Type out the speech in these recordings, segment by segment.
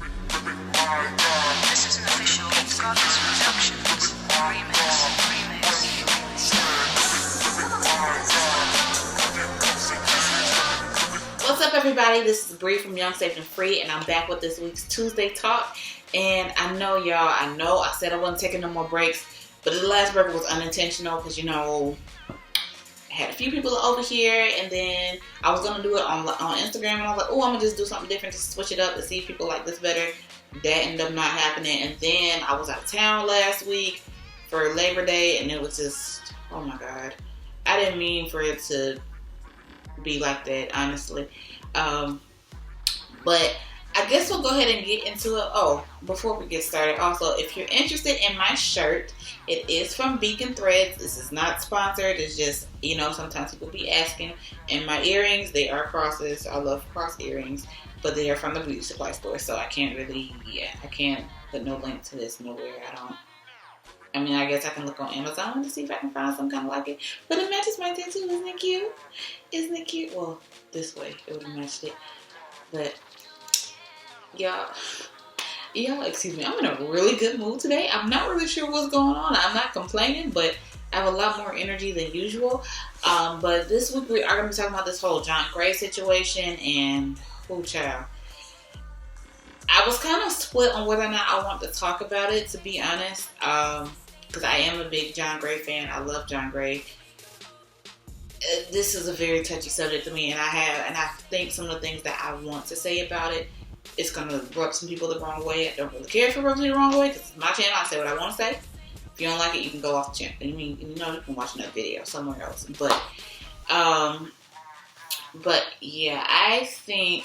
This is an official Goddess Productions remix. What's up, everybody? This is Bree from Young, Safe, and Free, and I'm back with this week's Tuesday Talk. And I know, y'all, I said I wasn't taking no more breaks, but the last break was unintentional because, I had a few people over here, and then I was going to do it on Instagram, and I was like, oh, I'm going to just do something different to switch it up to see if people like this better. That ended up not happening, and then I was out of town last week for Labor Day, and it was just, oh my God. I didn't mean for it to be like that, honestly. But I guess we'll go ahead and get into it. Oh, before we get started, also, if you're interested in my shirt, it is from Beacon Threads. This is not sponsored. It's just, sometimes people be asking. And my earrings, they are crosses. I love cross earrings, but they are from the beauty supply store, so I can't put no link to this nowhere. I guess I can look on Amazon to see if I can find some kind of like it. But it matches my tattoo. Isn't it cute? Isn't it cute? Well, this way it would have matched it. But, y'all, excuse me. I'm in a really good mood today. I'm not really sure what's going on. I'm not complaining, but I have a lot more energy than usual. But this week we are going to be talking about this whole John Gray situation and, child. I was kind of split on whether or not I want to talk about it, to be honest, because I am a big John Gray fan. I love John Gray. This is a very touchy subject to me, and I think some of the things that I want to say about it, it's going to rub some people the wrong way. I don't really care if it rubs me the wrong way, because it's my channel. I say what I want to say. If you don't like it, you can go off the channel. You can watch another video somewhere else. But yeah, I think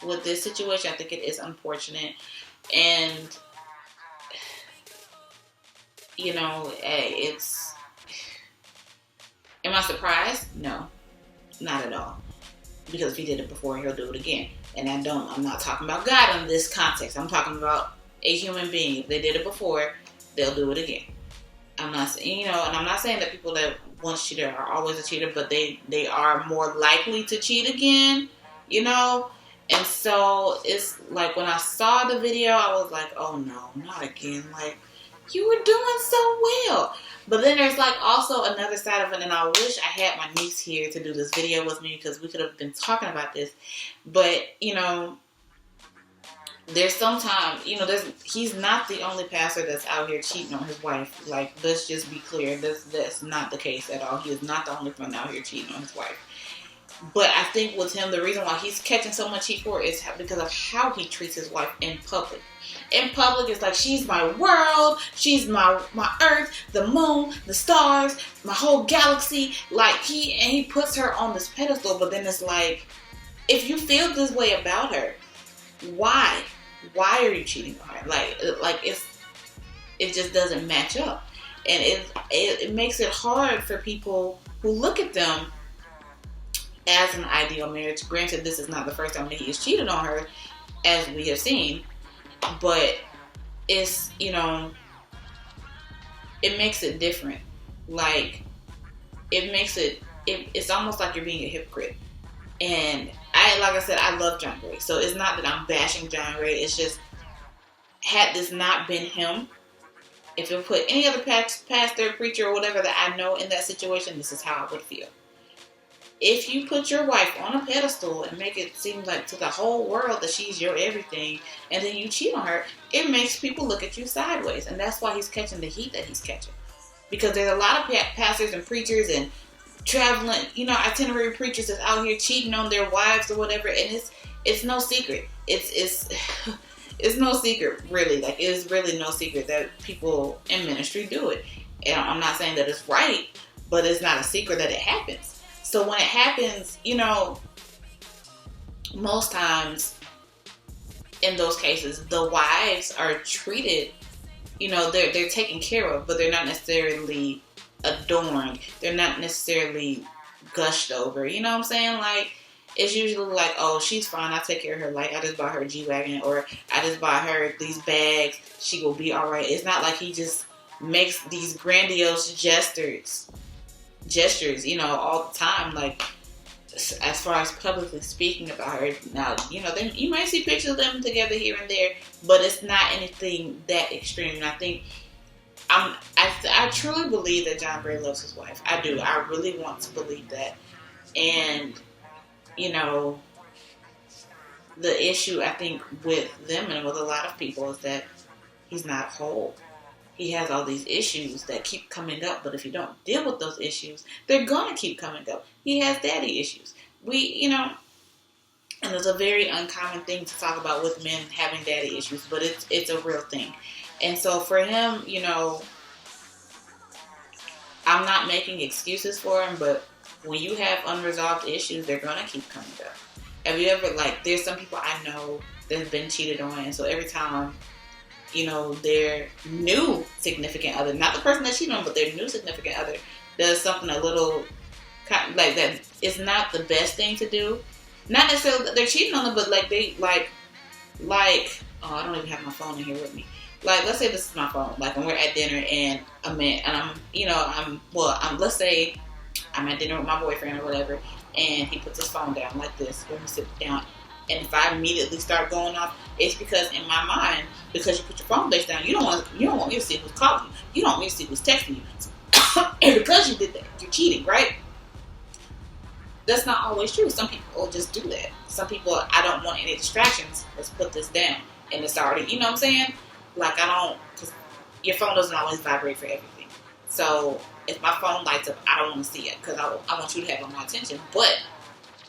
with this situation, I think it is unfortunate. And, am I surprised? No, not at all. Because if he did it before, he'll do it again. And I'm not talking about God in this context. I'm talking about a human being. If they did it before, they'll do it again. I'm not saying, and I'm not saying that people that once cheated are always a cheater, but they are more likely to cheat again, And so it's like when I saw the video, I was like, oh no, not again. Like, you were doing so well. But then there's like also another side of it, and I wish I had my niece here to do this video with me because we could have been talking about this. But, there's sometimes, he's not the only pastor that's out here cheating on his wife. Like, let's just be clear. That's not the case at all. He is not the only one out here cheating on his wife. But I think with him, the reason why he's catching so much heat for it is because of how he treats his wife in public. In public, it's like, she's my world, she's my earth, the moon, the stars, my whole galaxy. Like, he puts her on this pedestal, but then it's like, if you feel this way about her, why? Why are you cheating on her? Like it just doesn't match up. And it makes it hard for people who look at them as an ideal marriage. Granted, this is not the first time that he has cheated on her, as we have seen, but it's, it makes it different. Like, it's almost like you're being a hypocrite. And like I said, I love John Gray, so it's not that I'm bashing John Gray. It's just, had this not been him, if it put any other pastor, preacher, or whatever that I know in that situation, this is how I would feel. If you put your wife on a pedestal and make it seem like to the whole world that she's your everything, and then you cheat on her, it makes people look at you sideways. And that's why he's catching the heat that he's catching. Because there's a lot of pastors and preachers and traveling, itinerary preachers that's out here cheating on their wives or whatever, and it's no secret. It's no secret, really. Like, it's really no secret that people in ministry do it. And I'm not saying that it's right, but it's not a secret that it happens. So when it happens, most times in those cases, the wives are treated, they're taken care of, but they're not necessarily adorned. They're not necessarily gushed over. You know what I'm saying? Like, it's usually like, oh, she's fine, I take care of her. Like, I just bought her a G-Wagon, or I just bought her these bags, she will be alright. It's not like he just makes these grandiose gestures, all the time. Like, as far as publicly speaking about her, now you might see pictures of them together here and there, but it's not anything that extreme. And I think I truly believe that John Gray loves his wife. I do. I really want to believe that. And the issue I think with them and with a lot of people is that he's not whole. He has all these issues that keep coming up, but if you don't deal with those issues, they're gonna keep coming up. He has daddy issues. And it's a very uncommon thing to talk about with men having daddy issues, but it's a real thing. And so for him, I'm not making excuses for him, but when you have unresolved issues, they're gonna keep coming up. Have you ever, there's some people I know that have been cheated on, and so every time their new significant other, not the person that cheated on, but their new significant other does something a little kind of like that is not the best thing to do. Not necessarily that they're cheating on them, but oh, I don't even have my phone in here with me. Let's say this is my phone, and we're at dinner and let's say I'm at dinner with my boyfriend or whatever, and he puts his phone down like this when we sit down. And if I immediately start going off, it's because in my mind, because you put your phone face down, you don't want me to see who's calling you. You don't want me to see who's texting you. And because you did that, you're cheating, right? That's not always true. Some people just do that. Some people, I don't want any distractions. Let's put this down. And it's already, you know what I'm saying? Because your phone doesn't always vibrate for everything. So if my phone lights up, I don't want to see it because I want you to have my attention. But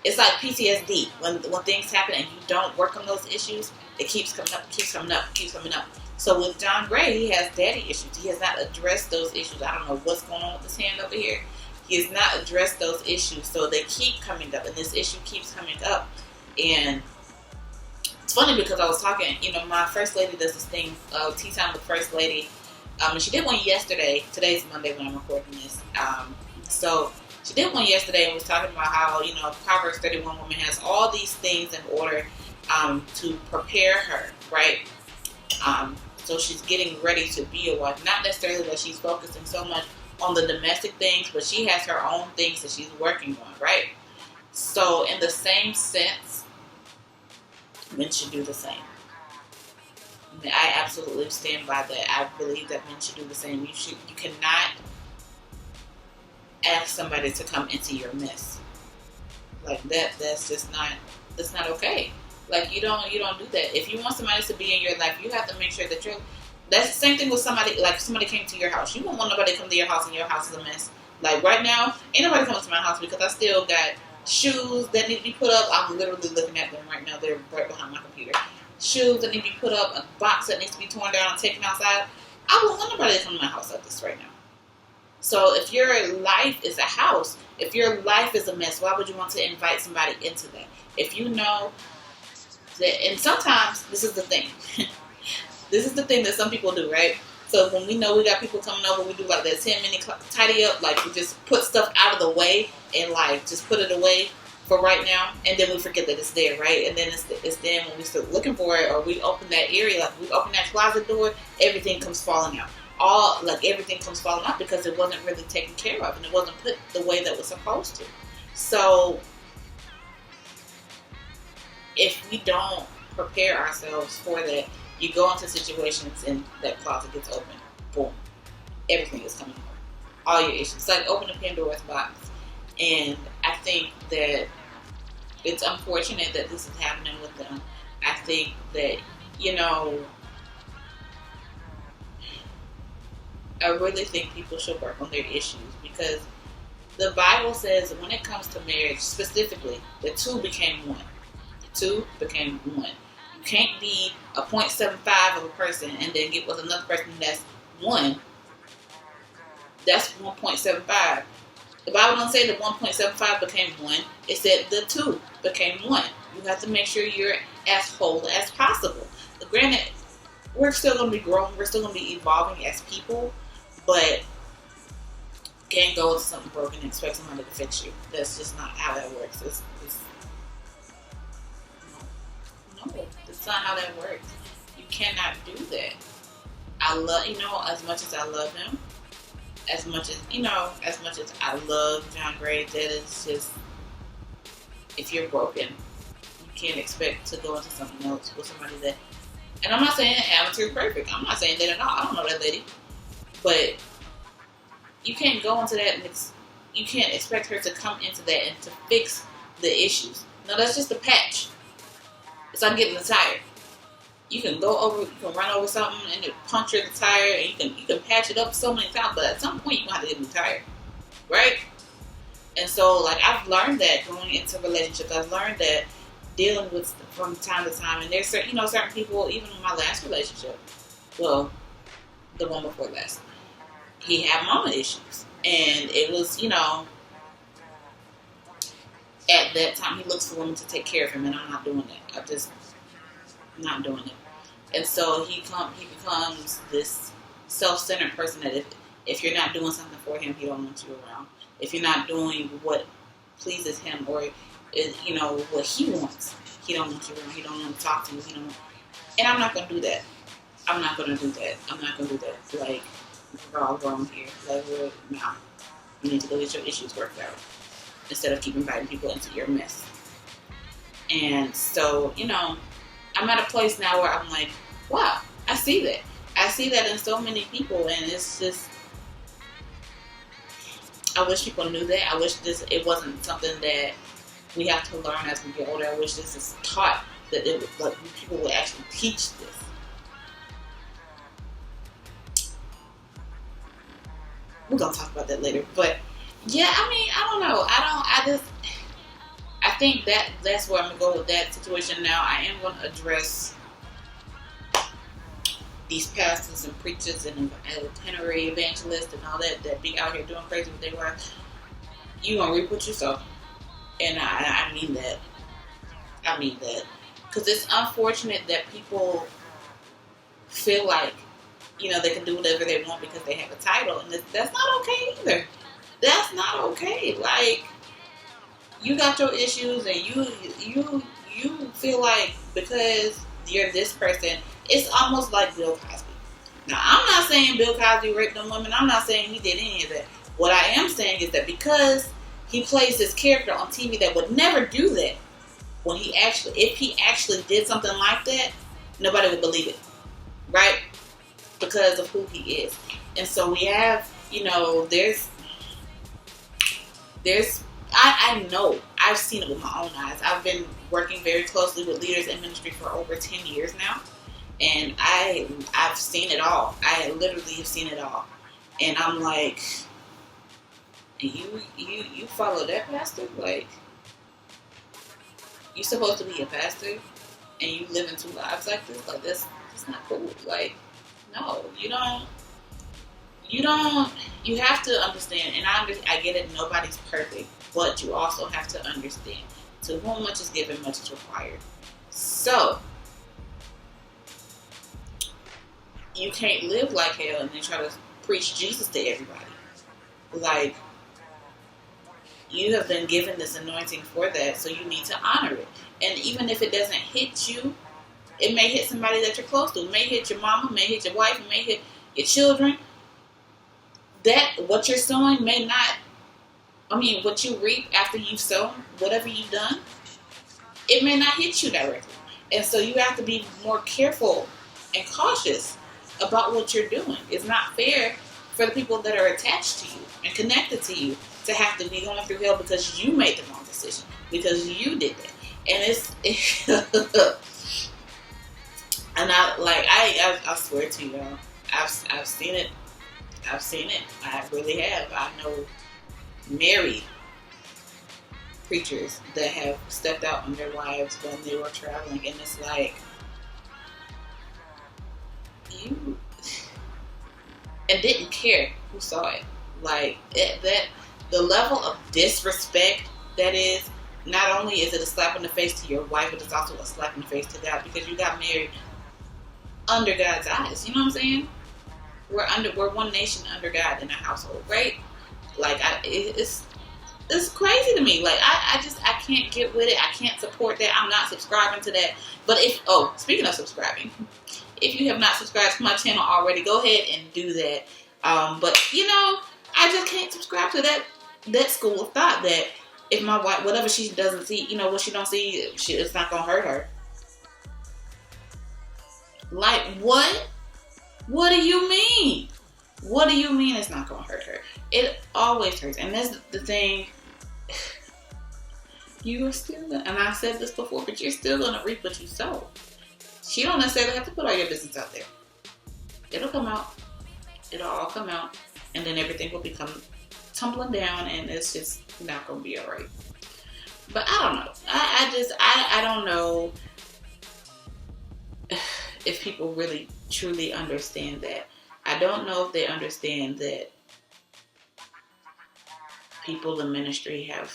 it's like PTSD. When things happen and you don't work on those issues, it keeps coming up, keeps coming up, keeps coming up. So with John Gray, he has daddy issues. He has not addressed those issues. I don't know what's going on with his hand over here. He has not addressed those issues. So they keep coming up, and this issue keeps coming up. And it's funny because I was talking, my first lady does this thing, Tea Time with First Lady. And she did one yesterday. Today's Monday when I'm recording this. So she did one yesterday and was talking about how, Proverbs 31 woman has all these things in order to prepare her, right? So she's getting ready to be a wife. Not necessarily that she's focusing so much on the domestic things, but she has her own things that she's working on, right? So in the same sense, men should do the same. I absolutely stand by that. I believe that men should do the same. You cannot ask somebody to come into your mess like that. That's not okay. You don't do that. If you want somebody to be in your life, you have to make sure that that's the same thing with somebody. Like if somebody came to your house, you don't want nobody to come to your house and your house is a mess. Like right now, ain't nobody coming to my house because I still got shoes that need to be put up. I'm literally looking at them right now. They're right behind my computer. Shoes that need to be put up, a box that needs to be torn down and taken outside. I wouldn't want nobody to come to my house like this right now. So if your life is a house, if your life is a mess, why would you want to invite somebody into that? If you know that, and sometimes this is the thing. This is the thing that some people do, right? So when we know we got people coming over, we do that 10-minute tidy up, we just put stuff out of the way and just put it away for right now, and then we forget that it's there, right? And then it's then when we start looking for it, or we open that area, we open that closet door, everything comes falling out. Everything comes falling out because it wasn't really taken care of and it wasn't put the way that it was supposed to. So if we don't prepare ourselves for that, you go into situations and that closet gets open, boom, everything is coming out. All your issues. It's like opening Pandora's box. And I think that it's unfortunate that this is happening with them. I think that, I really think people should work on their issues because the Bible says when it comes to marriage, specifically, the two became one. The two became one. You can't be a 0.75 of a person and then get with another person that's one. That's 1.75. The Bible doesn't say that 1.75 became one. It said the two became one. You have to make sure you're as whole as possible. Granted, we're still going to be growing. We're still going to be evolving as people. But can't go with something broken and expect somebody to fix you. That's just not how that works. No, that's not how that works. You cannot do that. I love, as much as I love him, as much as I love John Gray, that is just, if you're broken, you can't expect to go into something else with somebody that. And I'm not saying amateur is perfect. I'm not saying that at all. I don't know that lady, but you can't go into that and you can't expect her to come into that and to fix the issues. No, that's just a patch. It's like getting a tire. You can run over something and it puncture the tire, and you can patch it up so many times, but at some point you're gonna have to get a new tire, right? And so, like, I've learned that going into relationships. I've learned that dealing with from time to time, and there's certain people, even in my last relationship, well, the one before last, he had mama issues, and it was, at that time he looks for women to take care of him, and I'm not doing that. I'm just not doing it. And so he becomes this self-centered person that if you're not doing something for him, he don't want you around. If you're not doing what pleases him or what he wants, he don't want you around. He don't want to talk to you. And I'm not gonna do that. I'm not gonna do that. Like, we're all grown here. Like, you need to go get your issues worked out instead of keep inviting people into your mess. And so, I'm at a place now where I'm like, wow, I see that. I see that in so many people, and it's just, I wish people knew that. I wish it wasn't something that we have to learn as we get older. I wish this is taught, that people would actually teach this. We're going to talk about that later. But, yeah, I don't know. I think that's where I'm going to go with that situation now. I am going to address these pastors and preachers and itinerary evangelists and all that be out here doing crazy with their wives. You're going to reap what you sow. And I mean that. Because it's unfortunate that people feel like, they can do whatever they want because they have a title. And that's not okay either. That's not okay. Like, you got your issues and you feel like because you're this person, it's almost like Bill Cosby. Now, I'm not saying Bill Cosby raped them women. I'm not saying he did any of that. What I am saying is that because he plays this character on TV that would never do that, if he actually did something like that, nobody would believe it, right? Because of who he is. And so we have, I know, I've seen it with my own eyes. I've been working very closely with leaders in ministry for over 10 years now. And I've seen it all. I literally have seen it all. And I'm like, you follow that pastor? Like, you supposed to be a pastor and you live in two lives like this? Like, that's not cool. Like, no, you have to understand, and I get it, nobody's perfect, but you also have to understand, to whom much is given, much is required. So, you can't live like hell and then try to preach Jesus to everybody. Like, you have been given this anointing for that, so you need to honor it. And even if it doesn't hit you, it may hit somebody that you're close to. It may hit your mama, it may hit your wife, it may hit your children. What you're sowing may not, what you reap after you've sown, whatever you've done, it may not hit you directly. And so you have to be more careful and cautious about what you're doing. It's not fair for the people that are attached to you and connected to you to have to be going through hell because you made the wrong decision, because you did that. And and I swear to you, I've seen it. I really have. I know married preachers that have stepped out on their wives when they were traveling, and it's like, you, and didn't care who saw it. Like, that the level of disrespect that is, not only is it a slap in the face to your wife, but it's also a slap in the face to God, because you got married under God's eyes. You know what I'm saying? We're one nation under God in a household, right? Like, it's crazy to me. Like, I can't get with it. I can't support that. I'm not subscribing to that. But speaking of subscribing, if you have not subscribed to my channel already, go ahead and do that. But I just can't subscribe to that school of thought that if my wife, whatever she doesn't see, you know, what she don't see, it's not gonna hurt her. Like, what? What do you mean? What do you mean it's not gonna hurt her? It always hurts. And that's the thing. You are still gonna, and I said this before, but you're still gonna reap what you sow. She don't necessarily have to put all your business out there. It'll come out. It'll all come out. And then everything will become tumbling down, and it's just not gonna be alright. But I don't know. I don't know if people really truly understand that. I don't know if they understand that people in ministry have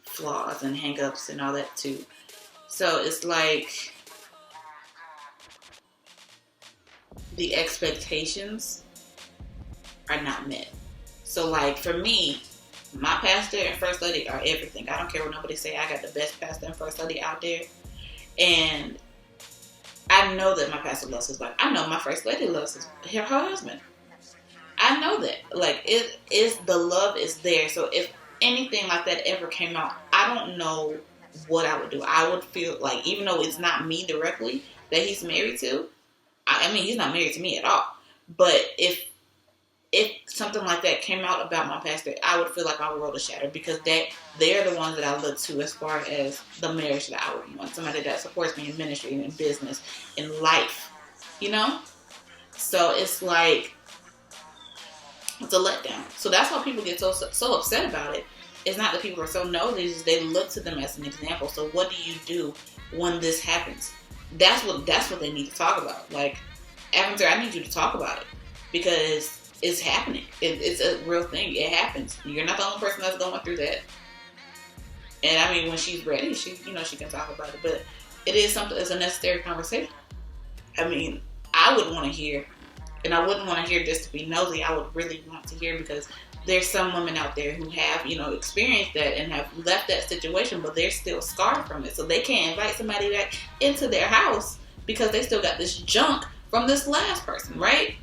flaws and hang-ups and all that too. So it's like the expectations are not met. So like for me, my pastor and first lady are everything. I don't care what nobody say. I got the best pastor and first lady out there. And I know that my pastor loves his wife. I know my first lady loves her husband. I know that. Like, it is, the love is there. So if anything like that ever came out, I don't know what I would do. I would feel like, even though it's not me directly that he's married to, I mean, he's not married to me at all. But if something like that came out about my pastor, I would feel like my world is shattered, because they're the ones that I look to as far as the marriage that I would want. Somebody that supports me in ministry and in business, in life, you know? So it's like, it's a letdown. So that's why people get so upset about it. It's not that people are so nosy, it's just they look to them as an example. So what do you do when this happens? That's what they need to talk about. Like, Aventer, I need you to talk about it, because it's happening. It's a real thing. It happens. You're not the only person that's going through that. And I mean, when she's ready, she can talk about it. But it is something. It's a necessary conversation. I mean, I would want to hear, and I wouldn't want to hear just to be nosy. I would really want to hear, because there's some women out there who have, experienced that and have left that situation, but they're still scarred from it. So they can't invite somebody back into their house because they still got this junk from this last person, right?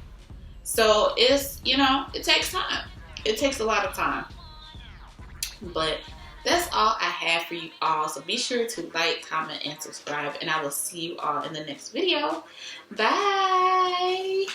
So it's, it takes time. It takes a lot of time. But that's all I have for you all. So be sure to like, comment, and subscribe. And I will see you all in the next video. Bye.